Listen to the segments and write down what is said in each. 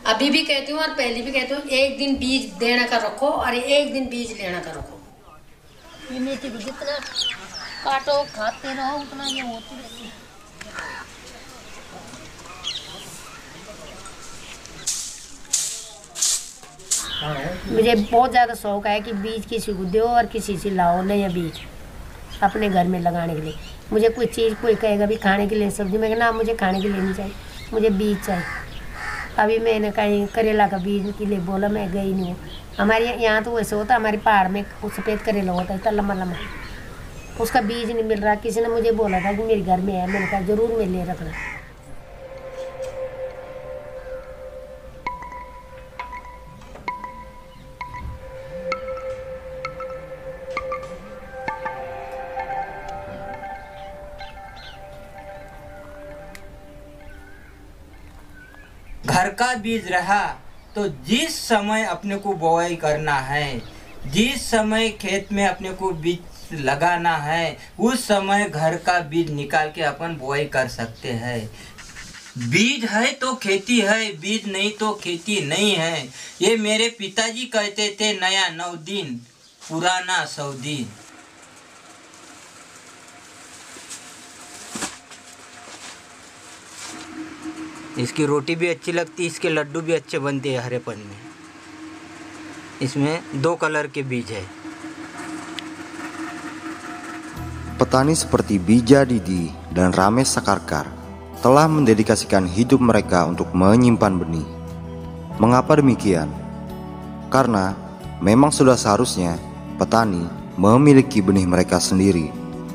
अभी भी कहती हूँ और पहले भी कहती हूँ, एक दिन बीज देना का रखो और एक दिन बीज लेना का रखो। ये मेथी को जितना काटो खाते रहो उतना ये होती रहती है। मुझे बहुत ज़्यादा शौक है कि बीज किसी को दो और किसी से लाओ नया बीज अपने घर में लगाने के लिए। मुझे कोई चीज़ कोई कहेगा भी खाने के लिए सब्जी, मैं ना मुझे खाने के लिए नहीं चाहिए, मुझे बीज चाहिए। अभी मैंने कहीं करेला का बीज के लिए बोला, मैं गई नहीं हूँ। हमारे यहाँ तो वैसे होता, हमारे पहाड़ में सफ़ेद करेला होता है इतना लम्बा लम्बा, उसका बीज नहीं मिल रहा। किसी ने मुझे बोला था कि मेरे घर में है, मैंने कहा ज़रूर मैं ले रखना। घर का बीज रहा तो जिस समय अपने को बुआई करना है, जिस समय खेत में अपने को बीज लगाना है, उस समय घर का बीज निकाल के अपन बुआई कर सकते हैं। बीज है तो खेती है, बीज नहीं तो खेती नहीं है। ये मेरे पिताजी कहते थे, नया 9 दिन पुराना 100 दिन। इसकी रोटी भी अच्छी लगती है, इसके लड्डू भी अच्छे बनते हैं हरेपन में। इसमें 2 कलर के बीज है। Petani seperti Bija Didi dan Ramesh Sakarkar telah mendedikasikan hidup mereka untuk menyimpan benih. Mengapa demikian? Karena memang sudah seharusnya petani memiliki benih mereka sendiri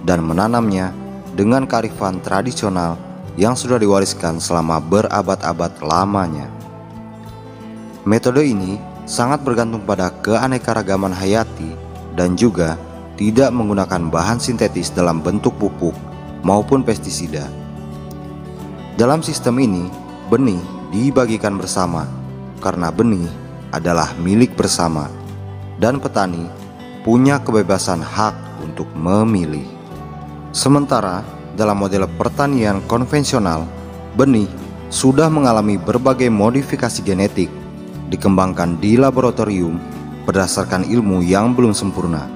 dan menanamnya dengan kearifan tradisional yang sudah diwariskan selama berabad-abad lamanya. Metode ini sangat bergantung pada keanekaragaman hayati dan juga tidak menggunakan bahan sintetis dalam bentuk pupuk maupun pestisida. Dalam sistem ini, benih dibagikan bersama karena benih adalah milik bersama dan petani punya kebebasan hak untuk memilih. Sementara dalam model pertanian konvensional, benih sudah mengalami berbagai modifikasi genetik, dikembangkan di laboratorium berdasarkan ilmu yang belum sempurna.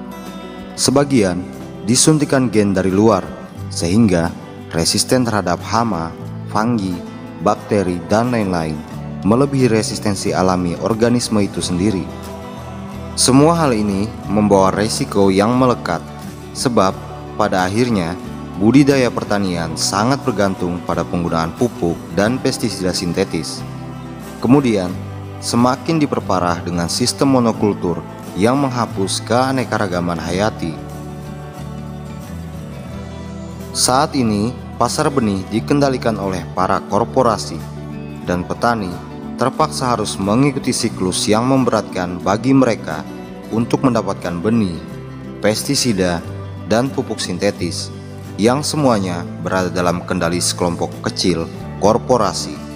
Sebagian disuntikan gen dari luar sehingga resisten terhadap hama, fungi, bakteri, dan lain-lain, melebihi resistensi alami organisme itu sendiri. Semua hal ini membawa resiko yang melekat, sebab pada akhirnya budidaya pertanian sangat bergantung pada penggunaan pupuk dan pestisida sintetis. Kemudian, semakin diperparah dengan sistem monokultur yang menghapus keanekaragaman hayati. Saat ini, pasar benih dikendalikan oleh para korporasi, dan petani terpaksa harus mengikuti siklus yang memberatkan bagi mereka untuk mendapatkan benih, pestisida, dan pupuk sintetis, yang semuanya berada dalam kendali sekelompok kecil korporasi.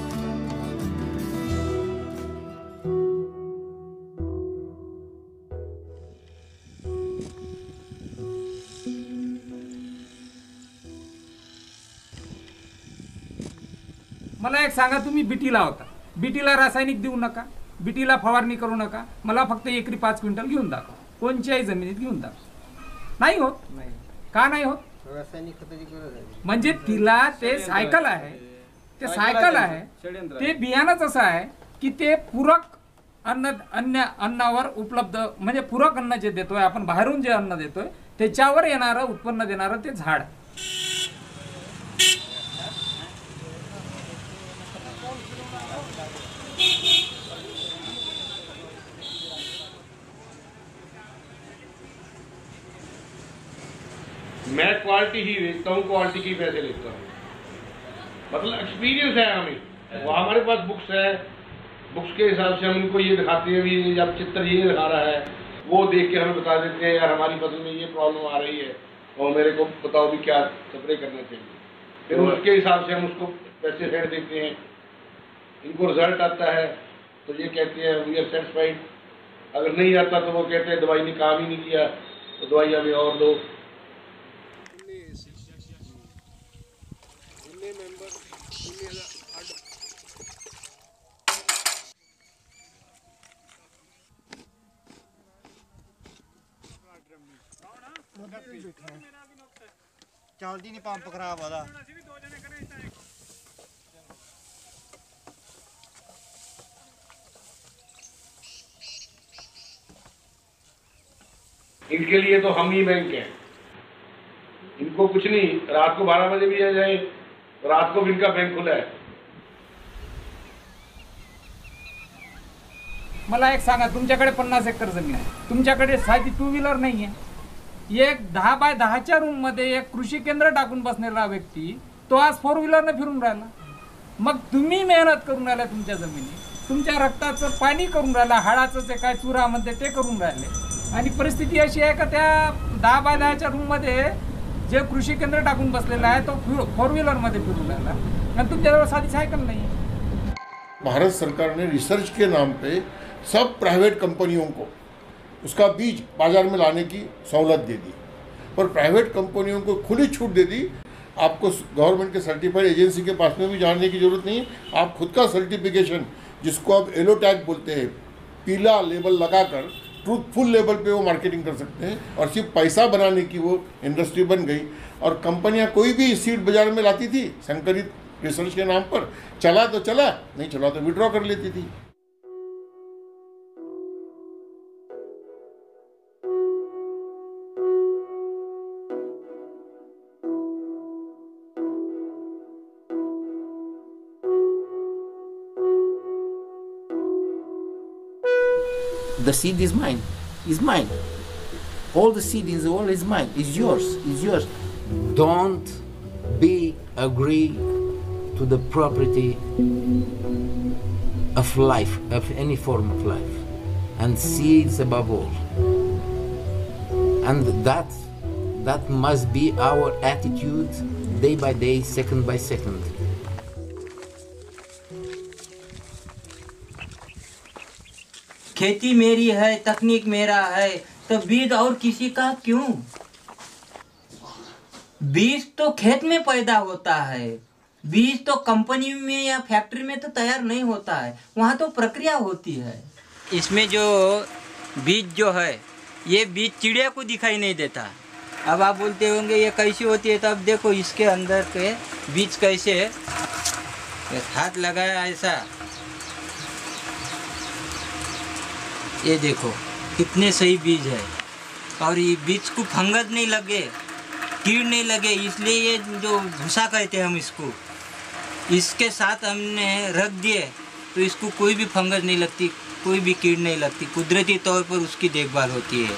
मला एक सांगा, तुम्ही BT लावता, बीटीला रासायनिक देऊ नका, बीटीला फवारणी करू नका, मला फक्त एकरी 5 क्विंटल घेऊन दाखवा, कोणत्याही जमिनीत घेऊन दाखवा. नाही होत. का नाही होत? रासायनिक खताची गरज आहे. म्हणजे तिला ते सायकल आहे, ते सायकल आहे, ते बियाणंच असं आहे की ते पूरक अन्नावर उपलब्ध, म्हणजे पूरक अन्न जे देतोय आपण, बाहेरून जे अन्न देतोय त्याच्यावर येणारं उत्पन्न देणारं ते झाड. मैं क्वालिटी ही बेचता हूँ, क्वालिटी की पैसे लेता हूँ. मतलब एक्सपीरियंस है हमें, वो हमारे पास बुक्स है, बुक्स के हिसाब से हम उनको ये दिखाते हैं, भी जब चित्र ये दिखा रहा है, वो देख के हमें बता देते हैं यार हमारी फसल में ये प्रॉब्लम आ रही है और मेरे को बताओ भी क्या स्प्रे करना चाहिए. फिर उसके हिसाब से हम उसको पैसे सेट देते हैं. इनको रिजल्ट आता है तो ये कहते हैं वी आर सेटिस्फाइड. अगर नहीं आता तो वो कहते हैं दवाई ने काम ही नहीं किया, तो दवाई हमें और दो. ਚੱਲਦੀ ਨਹੀਂ ਪੰਪ ਖਰਾਬ ਆਦਾ इनके लिए तो हम ही बैंक हैं। इनको कुछ नहीं, रात को 12 बजे भी आ जाए, रात को भी इनका बैंक खुला है। मला एक सांगा, तुमच्याकडे 50 एकर जमीन आहे, तुमच्याकडे साधी 2 व्हीलर नाही आहे, एक 10 बाय 10च्या रूम मध्ये एक कृषी केंद्र टाकून बसलेला व्यक्ती तो आज 4 व्हीलरने फिरून राहिला. मग तुम्ही मेहनत करून राहिला, तुमच्या जमिनी तुमच्या रक्ताचं पाणी करून राहिला, हाडाचं जे काय चुरा म्हणते ते करून राहिले, आणि परिस्थिती अशी आहे का त्या 10 बाय 10च्या रूम मध्ये जे कृषी केंद्र टाकून बसलेला आहे तो 4 व्हीलर मध्ये फिरून राहिला आणि तुमच्याजवळ साधी सायकल नाही. भारत सरकार ने रिसर्च के नाम पे सब प्राइवेट कंपनियों को उसका बीज बाजार में लाने की सहूलत दे दी, और प्राइवेट कंपनियों को खुली छूट दे दी. आपको गवर्नमेंट के सर्टिफाइड एजेंसी के पास में भी जाने की जरूरत नहीं, आप खुद का सर्टिफिकेशन, जिसको आप येलो टैग बोलते हैं, पीला लेबल लगाकर ट्रूथफुल लेवल पे वो मार्केटिंग कर सकते हैं, और सिर्फ पैसा बनाने की वो इंडस्ट्री बन गई. और कंपनियां कोई भी सीड बाजार में लाती थी संकरित रिसर्च के नाम पर, चला तो चला, नहीं चला तो विड्रॉ कर लेती थी. The seed is mine, all the seed in the world is mine, is yours. Don't be agree to the property of life, of any form of life, and seeds above all. And that must be our attitude day by day, second by second. खेती मेरी है, तकनीक मेरा है, तो बीज और किसी का क्यों? बीज तो खेत में पैदा होता है, बीज तो कंपनी में या फैक्ट्री में तो तैयार नहीं होता है, वहाँ तो प्रक्रिया होती है. इसमें जो बीज जो है, ये बीज चिड़िया को दिखाई नहीं देता. अब आप बोलते होंगे ये कैसी होती है, तो अब देखो इसके अंदर के बीज कैसे है, हाथ लगाया ऐसा, ये देखो कितने सही बीज है, और ये बीज को फंगस नहीं लगे, कीड़ नहीं लगे, इसलिए ये जो भूसा कहते हैं हम इसको, इसके साथ हमने रख दिए तो इसको कोई भी फंगस नहीं लगती, कोई भी कीड़ नहीं लगती, कुदरती तौर पर उसकी देखभाल होती है.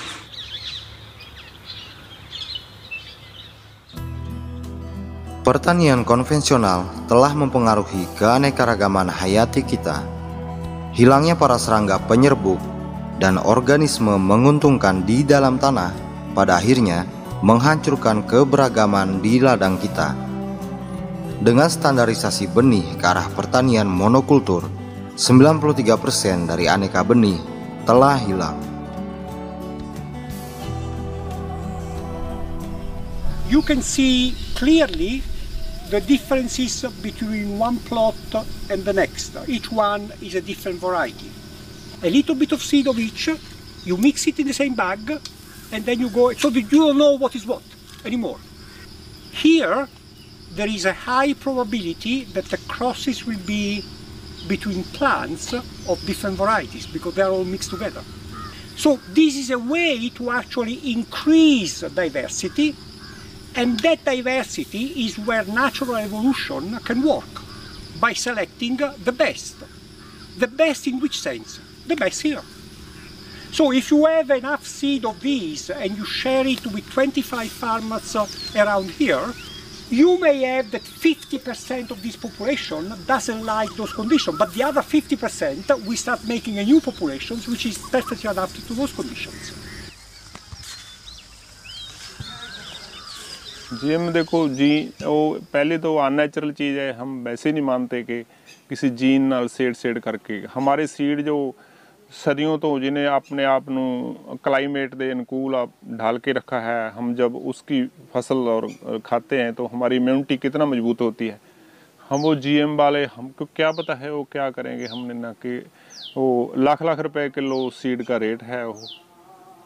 Pertanian konvensional telah mempengaruhi keanekaragaman hayati kita. Hilangnya para serangga penyerbuk dan organisme menguntungkan di dalam tanah pada akhirnya menghancurkan keberagaman di ladang kita. Dengan standarisasi benih ke arah pertanian monokultur, 93% dari aneka benih telah hilang. You can see clearly the differences between one plot and the next. Each one is a different variety. A little bit of seed of each, you mix it in the same bag, and then you go, so that you don't know what is what anymore. Here, there is a high probability that the crosses will be between plants of different varieties, because they are all mixed together. So this is a way to actually increase diversity, and that diversity is where natural evolution can work, by selecting the best. The best in which sense? The best here. So if you have enough seed of these and you share it with 25 farmers around here, you may have that 50% of this population doesn't like those conditions, but the other 50% we start making a new population which is perfectly adapted to those conditions. जी हम देखो जी, वो पहले तो unnatural चीज़ है, हम वैसे नहीं मानते कि किसी जीन नाल सेड करके हमारे सीड जो सदियों तो जिन्हें अपने आप ਨੂੰ क्लाइमेट के अनुकूल आप ढाल के रखा है, हम जब उसकी फसल और खाते हैं तो हमारी इम्यूनिटी कितना मजबूत होती है. हम वो जीएम वाले, हमको क्या पता है वो क्या करेंगे, हमने ना कि वो लाख रुपए किलो सीड का रेट है. वो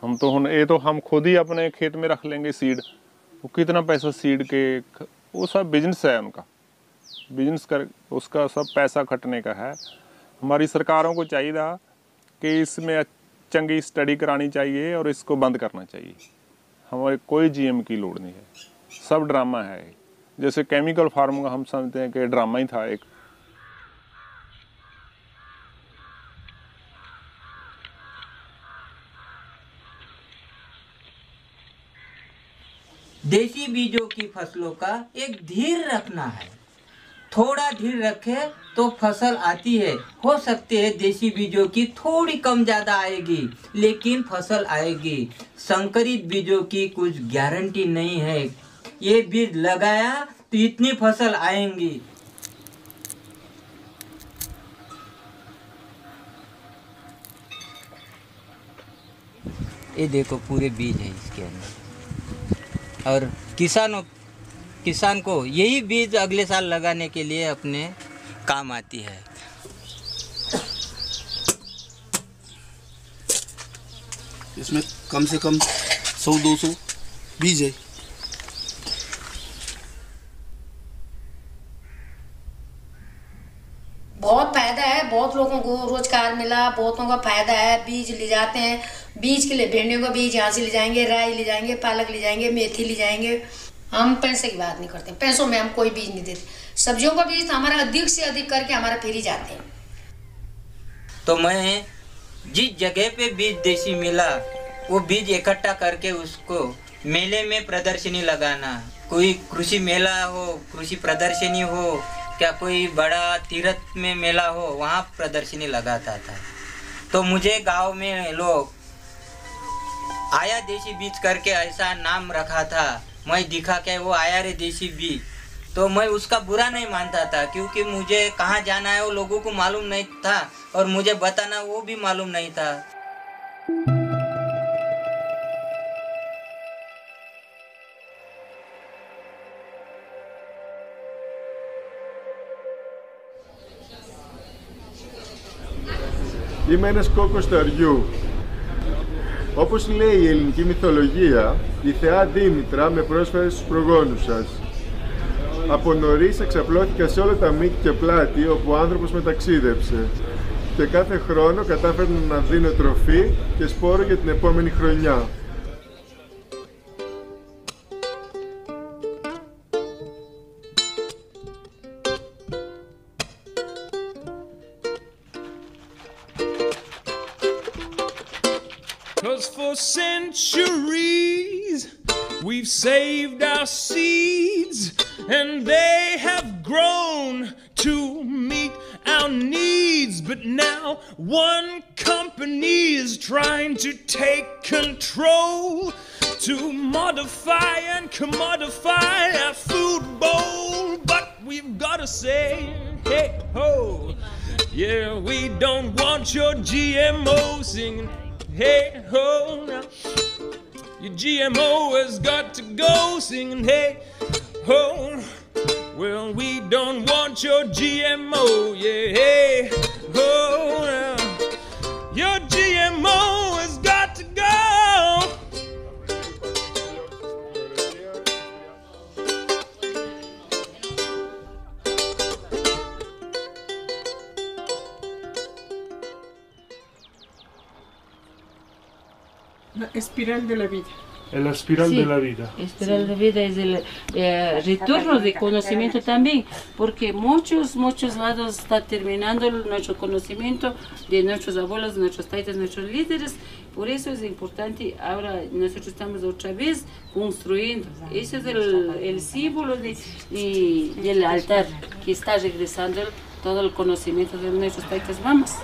हम तो ये तो हम खुद ही अपने खेत में रख लेंगे सीड, वो कितना पैसा सीड के, वो सब बिजनेस है उनका, बिजनेस कर उसका सब पैसा खटने का है। हमारी सरकारों को चाहिए कि इसमें चंगी स्टडी करानी चाहिए और इसको बंद करना चाहिए। हमारे कोई जीएम की लोड़ नहीं है, सब ड्रामा है। जैसे केमिकल फार्म का हम समझते हैं कि ड्रामा ही था एक। देसी बीजों की फसलों का एक धीर रखना है, थोड़ा धीर रखे तो फसल आती है। हो सकती है देसी बीजों की थोड़ी कम ज़्यादा आएगी, लेकिन फसल आएगी। संकरित बीजों की कुछ गारंटी नहीं है, ये बीज लगाया तो इतनी फसल आएंगी। ये देखो पूरे बीज है इसके अंदर, और किसान को यही बीज अगले साल लगाने के लिए अपने काम आती है। इसमें कम से कम 100-200 बीज है। बहुत फायदा है, बहुत लोगों को रोजगार मिला, बहुतों का फायदा है। बीज ले जाते हैं, बीज के लिए भिंडियों का बीज यहाँ से ले जाएंगे, राई ले जाएंगे, पालक ले जाएंगे, मेथी ले जाएंगे। हम पैसे की बात नहीं करते, पैसों में हम कोई बीज नहीं देते। सब्जियों का बीज हमारा अधिक से अधिक करके हमारा फिर ही जाते हैं। तो मैं जिस जगह पे बीज देसी मिला वो बीज इकट्ठा करके उसको मेले में प्रदर्शनी लगाना, कोई कृषि मेला हो, कृषि प्रदर्शनी हो, क्या कोई बड़ा तीर्थ में मेला हो, वहाँ प्रदर्शनी लगाता था। तो मुझे गांव में लोग आया देसी बीज करके ऐसा नाम रखा था। मैं दिखा के वो आया रे देसी बीज, तो मैं उसका बुरा नहीं मानता था, क्योंकि मुझे कहाँ जाना है वो लोगों को मालूम नहीं था और मुझे बताना वो भी मालूम नहीं था। Είμαι ένας κόκκος σταριού. Όπως λέει η ελληνική μυθολογία, η θεά Δήμητρα με πρόσφερε στους προγόνους σας. Από νωρίς εξαπλώθηκα σε όλα τα μήκη και πλάτη όπου ο άνθρωπος μεταξίδεψε και κάθε χρόνο κατάφερνα να δίνω τροφή και σπόρο για την επόμενη χρονιά. Cause for centuries we've saved our seeds and they have grown to meet our needs. But now one company is trying to take control, to modify and commodify our food bowl. But we've gotta say, hey ho, yeah, we don't want your GMO singing. Hey ho, now your GMO has got to go singing. Hey ho, well we don't want your GMO. Yeah, hey ho, now your GMO has got to go. La espiral de la vida. La espiral Sí, de la vida. Espiral de vida es el retorno de conocimiento también, porque muchos lados está terminando nuestro conocimiento de nuestros abuelos, de nuestros taitas, nuestros líderes. Por eso es importante, ahora nosotros estamos otra vez construyendo. Ese es el símbolo del altar, que está regresando todo el conocimiento de nuestros taitas mamas.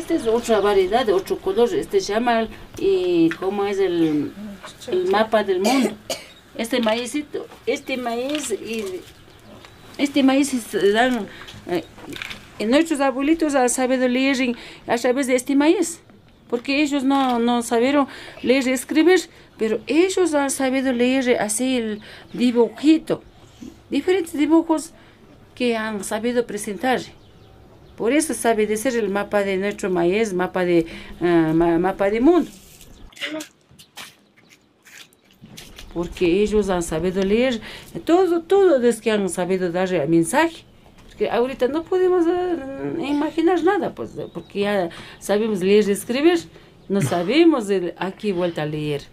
Esta es otra variedad, otro color. Este se llama, ¿cómo es el mapa del mundo? Este maíz dan, nuestros abuelitos han sabido leer a través de este maíz, porque ellos no sabieron leer y escribir, pero ellos han sabido leer así el dibujito, diferentes dibujos que han sabido presentar. por eso sabe decir el mapa de nuestro maíz, mapa de mundo. Porque ellos han sabido leer todo los que han sabido dar el mensaje. Porque ahorita no podemos imaginar nada, pues, porque ya sabemos leer y escribir, no sabemos aquí vuelta a leer.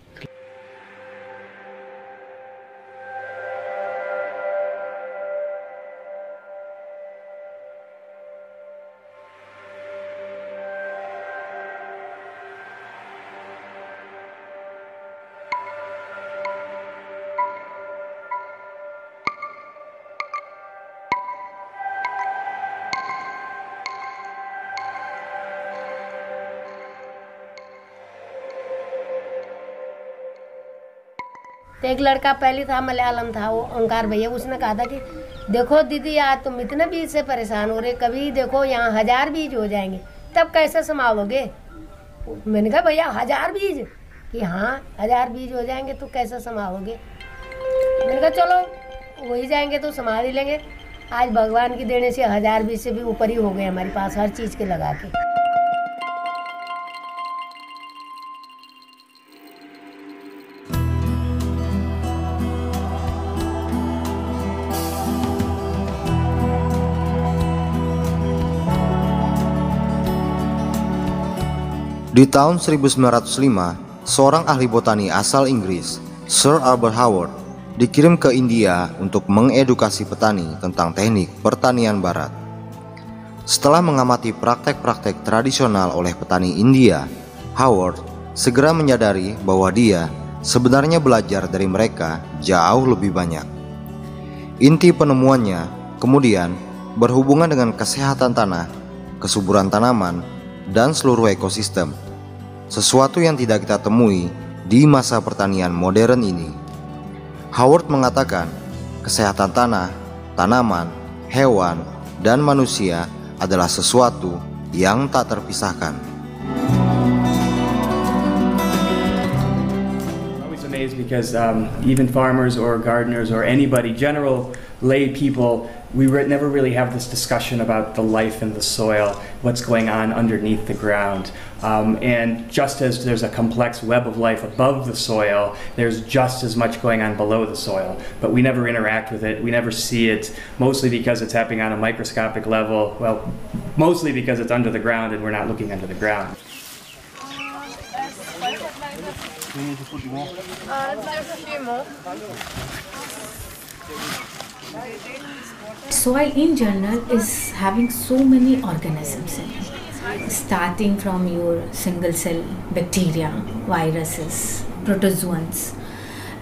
तो एक लड़का पहले था, मलयालम था, वो ओंकार भैया, उसने कहा था कि देखो दीदी आज तुम इतने बीज से परेशान हो रहे, कभी देखो यहाँ 1000 बीज हो जाएंगे, तब कैसे संभालोगे? मैंने कहा भैया 1000 बीज? कि हाँ 1000 बीज हो जाएंगे तो कैसे संभालोगे? मैंने कहा चलो हो ही जाएंगे तो संभाल ही लेंगे। आज भगवान की देने से 1000 बीज से भी ऊपर ही हो गए हमारे पास हर चीज़ के लगा के। Di tahun 1905, seorang ahli botani asal Inggris, Sir Albert Howard, dikirim ke India untuk mengedukasi petani tentang teknik pertanian barat. Setelah mengamati praktek-praktek tradisional oleh petani India, Howard segera menyadari bahwa dia sebenarnya belajar dari mereka jauh lebih banyak. Inti penemuannya kemudian berhubungan dengan kesehatan tanah, kesuburan tanaman, dan seluruh ekosistem, sesuatu yang tidak kita temui di masa pertanian modern ini. Howard mengatakan, kesehatan tanah, tanaman, hewan, dan manusia adalah sesuatu yang tak terpisahkan. Because even farmers or gardeners or anybody, general lay people, we never really have this discussion about the life in the soil, what's going on underneath the ground. And just as there's a complex web of life above the soil, there's just as much going on below the soil. But we never interact with it, we never see it, mostly because it's happening on a microscopic level. Well, mostly because it's under the ground and we're not looking under the ground. Soil in general is having so many organisms in it, starting from your single cell bacteria, viruses, protozoans,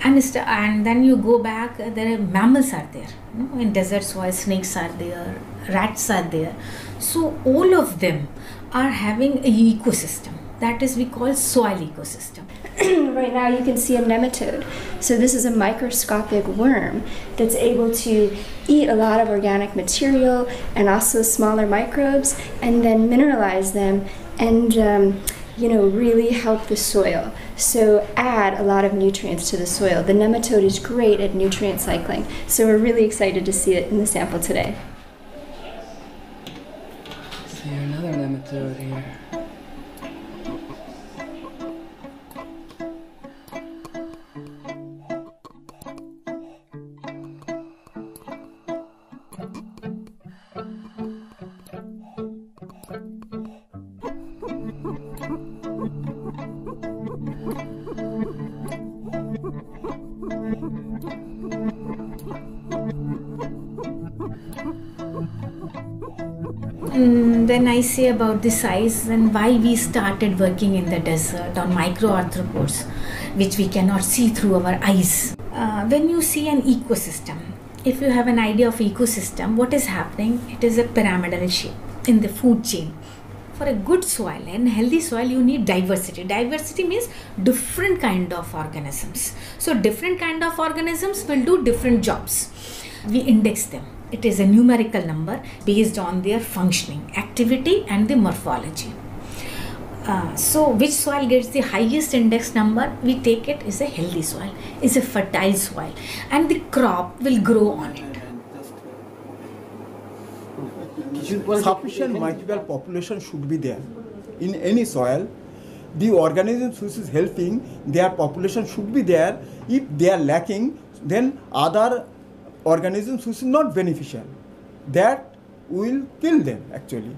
and then you go back, there are mammals are there, in desert soil snakes are there, rats are there, so all of them are having an ecosystem, that is we call soil ecosystem. Right now you can see a nematode. So this is a microscopic worm that's able to eat a lot of organic material and also smaller microbes and then mineralize them and really help the soil. So add a lot of nutrients to the soil. The nematode is great at nutrient cycling. So we're really excited to see it in the sample today. See another nematode here. Then I say about the size and why we started working in the desert on microarthropods, which we cannot see through our eyes. When you see an ecosystem, if you have an idea of ecosystem, what is happening? It is a pyramidal shape in the food chain. For a good soil and healthy soil, you need diversity. Diversity means different kind of organisms. So different kind of organisms will do different jobs. We index them. It is a numerical number based on their functioning, activity and the morphology. So which soil gets the highest index number, we take it as a healthy soil, is a fertile soil, and the crop will grow on it. sufficient microbial population should be there in any soil. The organisms which is helping, their population should be there. If they are lacking, then other organisms which is not beneficial, that will kill them actually.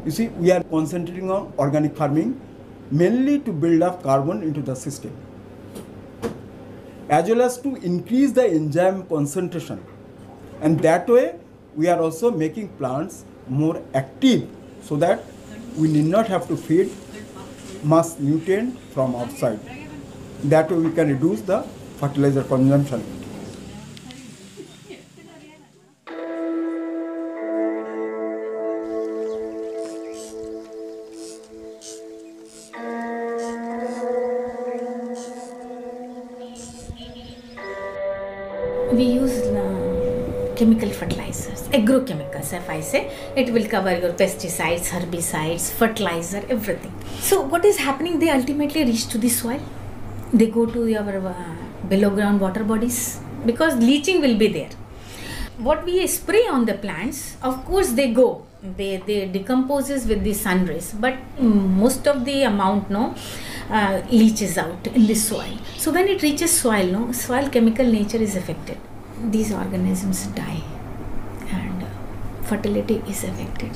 You see, we are concentrating on organic farming mainly to build up carbon into the system, as well as to increase the enzyme concentration. And that way, we are also making plants more active so that we need not have to feed much nutrient from outside. That way we can reduce the fertilizer consumption. We use chemical fertilizers, agrochemicals. If I say, it will cover your pesticides, herbicides, fertilizer, everything. So what is happening? They ultimately reach to the soil. They go to your below ground water bodies because leaching will be there. What we spray on the plants, of course they go. They decomposes with the sun rays, but most of the amount leaches out in the soil. So when it reaches soil, soil chemical nature is affected. These organisms die and fertility is affected.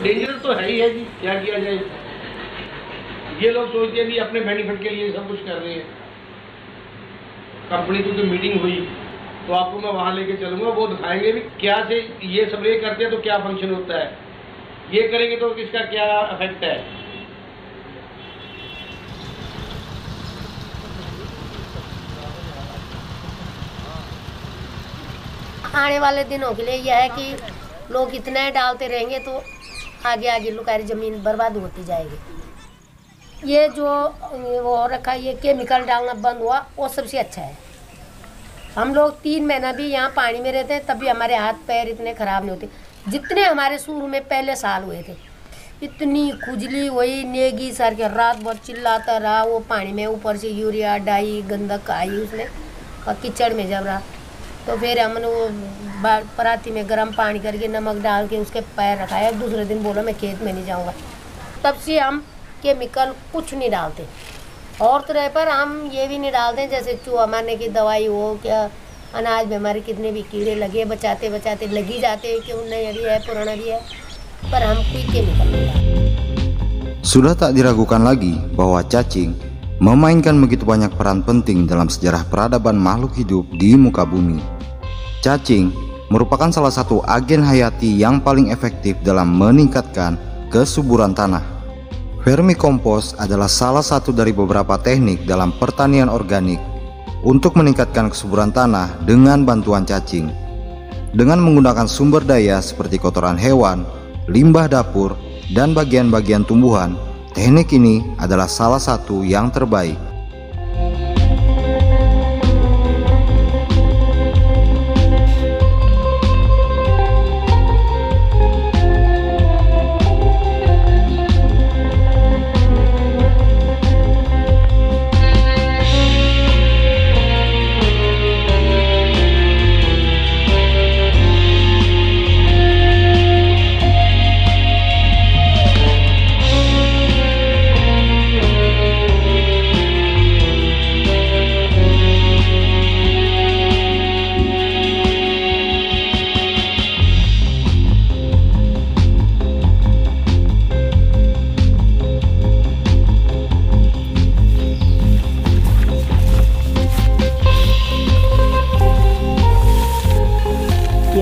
Danger तो है ही है जी, क्या किया जाए। ये लोग सोचते हैं भी अपने बेनिफिट के लिए सब कुछ कर रहे हैं। कंपनी की तो मीटिंग हुई तो आपको मैं वहां लेके चलूंगा, वो दिखाएंगे भी क्या से ये स्प्रे करते हैं तो क्या फंक्शन होता है, ये करेंगे तो इसका क्या इफेक्ट है। आने वाले दिनों के लिए यह है कि लोग इतना डालते रहेंगे तो आगे आगे लुकारी ज़मीन बर्बाद होती जाएगी। ये जो वो हो रखा ये केमिकल डालना बंद हुआ वो सबसे अच्छा है। हम लोग 3 महीना भी यहाँ पानी में रहते हैं तब भी हमारे हाथ पैर इतने ख़राब नहीं होते जितने हमारे शुरू में पहले साल हुए थे। इतनी खुजली वही नेगी सर के रात भर चिल्लाता रहा वो पानी में, ऊपर से यूरिया डाई गंदक आई उसने और कीचड़ में जब रहा तो फिर हमने वो पराती में गर्म पानी करके नमक डाल के उसके पैर रखाया। दूसरे दिन बोला मैं खेत में नहीं जाऊँगा। तब से हम केमिकल कुछ नहीं डालते और तरह पर हम ये भी नहीं डालते जैसे चूहा मारने की दवाई हो क्या अनाज में हमारे कितने भी कीड़े लगे बचाते बचाते लगी जाते क्यों नया भी है पुराना भी है पर हम कोई केमिकल नहीं डालते। Sudah tak diragukan lagi bahwa cacing memainkan begitu banyak peran penting dalam sejarah peradaban makhluk hidup di muka bumi. Cacing merupakan salah satu agen hayati yang paling efektif dalam meningkatkan kesuburan tanah. Vermicompost adalah salah satu dari beberapa teknik dalam pertanian organik untuk meningkatkan kesuburan tanah dengan bantuan cacing. Dengan menggunakan sumber daya seperti kotoran hewan, limbah dapur, dan bagian-bagian tumbuhan, teknik ini adalah salah satu yang terbaik.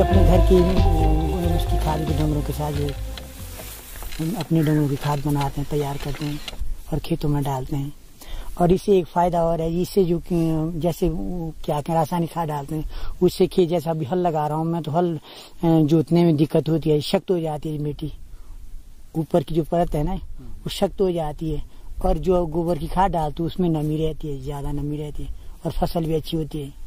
अपने घर की उसकी खाद के डंगरों के साथ जो अपने डंगरों की खाद बनाते हैं तैयार करते हैं और खेतों में डालते हैं। और इससे एक फ़ायदा और है, इससे जो जैसे क्या क्या रासायनिक खाद डालते हैं उससे खेत जैसा अभी हल लगा रहा हूँ मैं तो हल जोतने में दिक्कत होती है, शक्त हो जाती है मिट्टी, ऊपर की जो परत है ना वो शक्त हो जाती है। और जो गोबर की खाद डालते उसमें नमी रहती है, ज़्यादा नमी रहती है और फसल भी अच्छी होती है।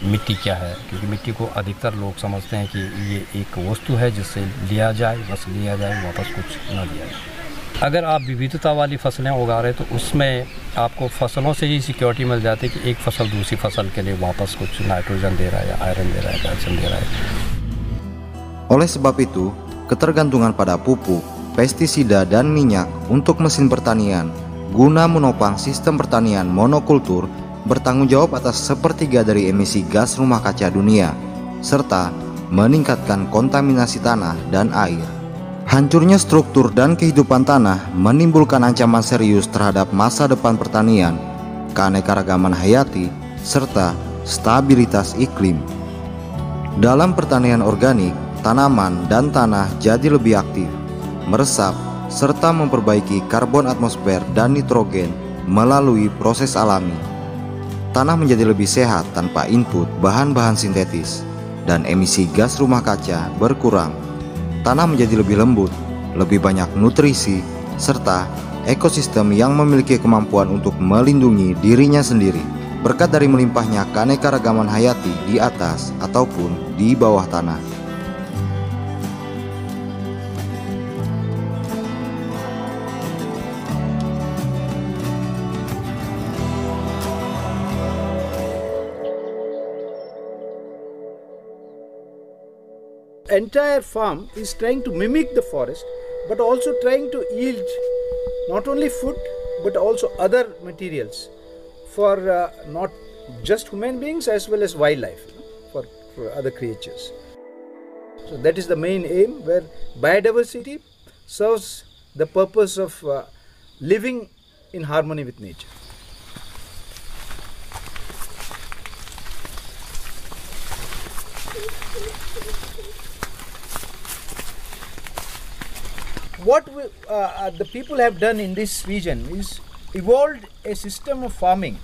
मिट्टी क्या है, क्योंकि मिट्टी को अधिकतर लोग समझते हैं कि ये एक वस्तु है जिससे लिया जाए, बस लिया जाए, वापस कुछ न दिया जाए। अगर आप विविधता वाली फसलें उगा रहे तो उसमें आपको फसलों से ही सिक्योरिटी मिल जाती है कि एक फसल दूसरी फसल के लिए वापस कुछ नाइट्रोजन दे रहा है या आयरन दे रहा है, कैल्शियम दे रहा है। Oleh sebab itu, ketergantungan pada pupuk, pestisida, dan minyak untuk mesin pertanian guna menopang sistem pertanian monokultur bertanggung jawab atas sepertiga dari emisi gas rumah kaca dunia, serta meningkatkan kontaminasi tanah dan air. Hancurnya struktur dan kehidupan tanah menimbulkan ancaman serius terhadap masa depan pertanian, keanekaragaman hayati, serta stabilitas iklim. Dalam pertanian organik, tanaman dan tanah jadi lebih aktif, meresap, serta memperbaiki karbon atmosfer dan nitrogen melalui proses alami. Tanah menjadi lebih sehat tanpa input bahan-bahan sintetis, dan emisi gas rumah kaca berkurang. Tanah menjadi lebih lembut, lebih banyak nutrisi, serta ekosistem yang memiliki kemampuan untuk melindungi dirinya sendiri berkat dari melimpahnya keanekaragaman hayati di atas ataupun di bawah tanah. Entire farm is trying to mimic the forest, but also trying to yield not only food but also other materials for not just human beings as well as wildlife, for other creatures. So that is the main aim, where biodiversity serves the purpose of living in harmony with nature. What the people have done in this region is evolved a system of farming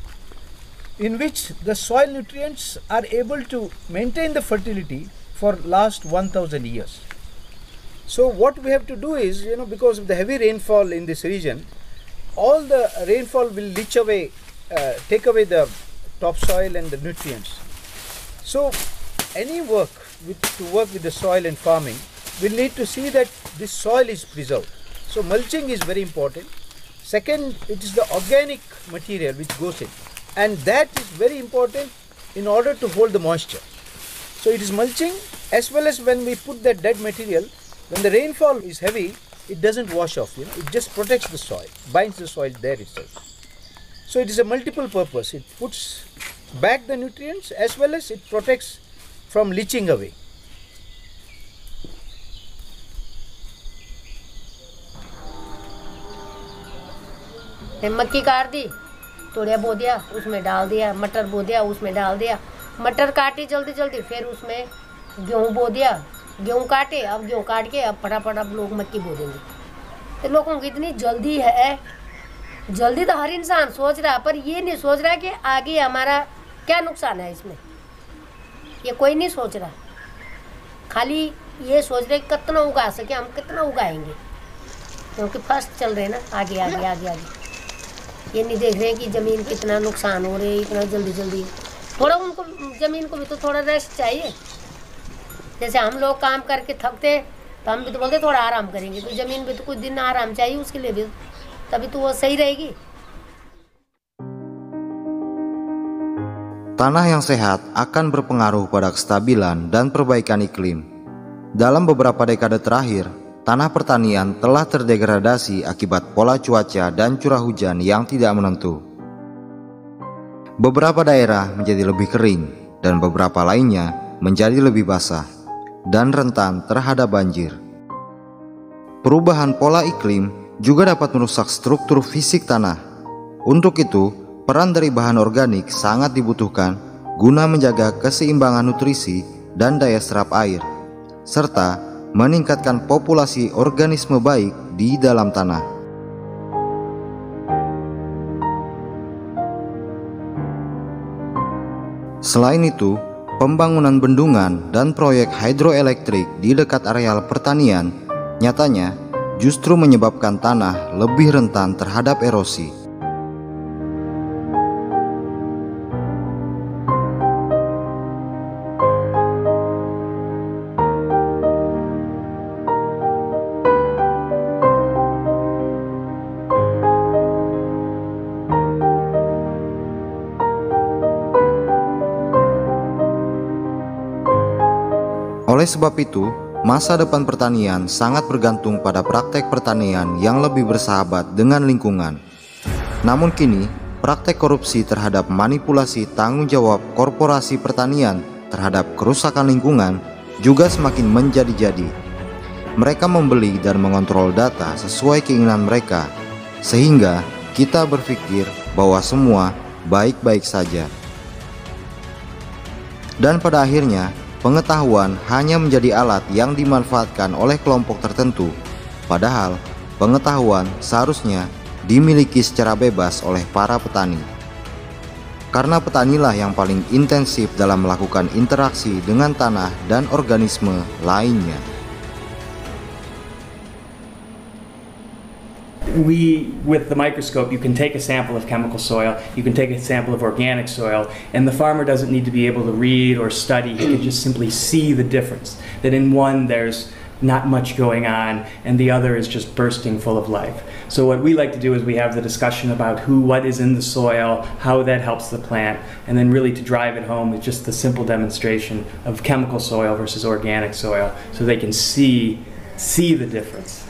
in which the soil nutrients are able to maintain the fertility for last 1000 years. So what we have to do is, because of the heavy rainfall in this region, all the rainfall will leach away, take away the topsoil and the nutrients. So any work to work with the soil and farming, we'll need to see that this soil is preserved. So mulching is very important. Second, it is the organic material which goes in, and that is very important in order to hold the moisture. So it is mulching, as well as when we put that dead material, when the rainfall is heavy, it doesn't wash off, it just protects the soil, binds the soil there itself. So it is a multiple purpose. It puts back the nutrients as well as it protects from leaching away. मक्की काट दी, तोड़िया बो दिया, उसमें डाल दिया, मटर बो दिया, उसमें डाल दिया, मटर काटी जल्दी जल्दी, फिर उसमें गेहूँ बो दिया, गेहूँ काटे, अब गेहूँ काट के अब फटाफट अब लोग मक्की बो देंगे। तो लोगों की इतनी जल्दी है, जल्दी तो हर इंसान सोच रहा है, पर ये नहीं सोच रहा कि आगे हमारा क्या नुकसान है इसमें, ये कोई नहीं सोच रहा। खाली ये सोच रहे कितना उगा सके, हम कितना उगाएंगे, क्योंकि फर्स्ट चल रहे ना, आगे आगे आगे आगे। ये नहीं देख रहे कि ज़मीन कितना नुकसान हो रही है, इतना जल्दी जल्दी। थोड़ा उनको ज़मीन को भी तो थोड़ा रेस्ट चाहिए। जैसे हम लोग काम करके थकते तो हम भी तो बोलते थोड़ा आराम करेंगे, तो ज़मीन भी तो कुछ दिन आराम चाहिए उसके लिए भी, तभी तो वो सही रहेगी। Tanah yang sehat akan berpengaruh pada kestabilan dan perbaikan iklim. Dalam beberapa dekade terakhir, tanah pertanian telah terdegradasi akibat pola cuaca dan curah hujan yang tidak menentu. Beberapa daerah menjadi lebih kering dan beberapa lainnya menjadi lebih basah dan rentan terhadap banjir. Perubahan pola iklim juga dapat merusak struktur fisik tanah. Untuk itu, peran dari bahan organik sangat dibutuhkan guna menjaga keseimbangan nutrisi dan daya serap air, serta meningkatkan populasi organisme baik di dalam tanah. Selain itu, pembangunan bendungan dan proyek hidroelektrik di dekat areal pertanian nyatanya justru menyebabkan tanah lebih rentan terhadap erosi. Oleh sebab itu, masa depan pertanian sangat bergantung pada praktek pertanian yang lebih bersahabat dengan lingkungan. Namun kini, praktek korupsi terhadap manipulasi tanggung jawab korporasi pertanian terhadap kerusakan lingkungan juga semakin menjadi-jadi. Mereka membeli dan mengontrol data sesuai keinginan mereka, sehingga kita berpikir bahwa semua baik-baik saja. Dan pada akhirnya, pengetahuan hanya menjadi alat yang dimanfaatkan oleh kelompok tertentu, padahal pengetahuan seharusnya dimiliki secara bebas oleh para petani. Karena petanilah yang paling intensif dalam melakukan interaksi dengan tanah dan organisme lainnya. With the microscope, you can take a sample of chemical soil, you can take a sample of organic soil, and the farmer doesn't need to be able to read or study. He can just simply see the difference. That in one there's not much going on, and the other is just bursting full of life. So what we like to do is we have the discussion about what is in the soil, how that helps the plant, and then really to drive it home is just the simple demonstration of chemical soil versus organic soil, so they can see the difference.